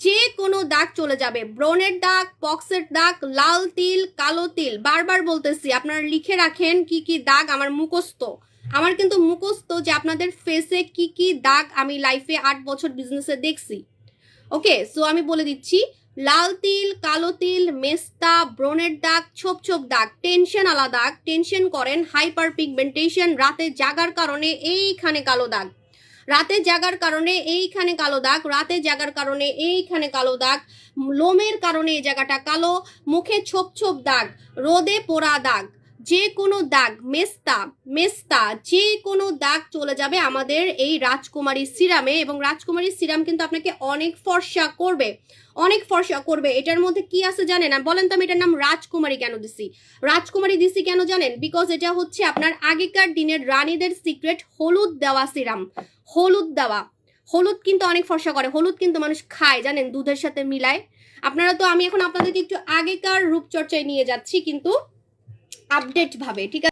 যে কোনো দাগ চলে যাবে, ব্রণের দাগ, পক্সের দাগ, লাল তিল, কালো তিল। বারবার বলতেছি আপনারা লিখে রাখেন কি কি দাগ আমার মুখস্থ। আমার কিন্তু মুখস্থ যে আপনাদের ফেসে কি কি দাগ আমি লাইফে 8 বছর বিজনেসে দেখছি। ওকে, সো আমি বলে দিচ্ছি, লাল তিল, কালো তিল, মেস্তা, ব্রণের দাগ, ছোপ ছোপ দাগ, টেনশন আলা দাগ, টেনশন করেন, হাইপার পিগমেন্টেশন, রাতে জাগার কারণে এইখানে কালো দাগ, রাতে জাগার কারণে এইখানে কালো দাগ, রাতে জাগার কারণে এইখানে কালো দাগ, লোমের কারণে এই জায়গাটা কালো, মুখে ছোপ ছোপ দাগ, রোদে পোড়া দাগ, যে কোনো দাগ, মেস্তা মেস্তা, যে কোনো দাগ চলে যাবে আমাদের এই রাজকুমারী সিরামে। এবং রাজকুমারী সিরাম কিন্তু আপনাকে অনেক ফর্সা করবে, অনেক ফর্সা করবে। এটার মধ্যে কি আছে জানেন? বলেন তো আমি এটার নাম রাজকুমারী কেন দিছি? রাজকুমারী দিছি কেন জানেন? বিকজ এটা হচ্ছে আপনার আগেকার দিনের রানীদের সিক্রেট হলুদ দেওয়া সিরাম। হলুদ দেওয়া, হলুদ কিন্তু অনেক ফর্সা করে, হলুদ কিন্তু মানুষ খায় জানেন, দুধের সাথে মিলায়। আপনারা তো, আমি এখন আপনাদেরকে একটু আগেকার রূপচর্চায় নিয়ে যাচ্ছি কিন্তু আপডেট ভাবে, ঠিক আছে?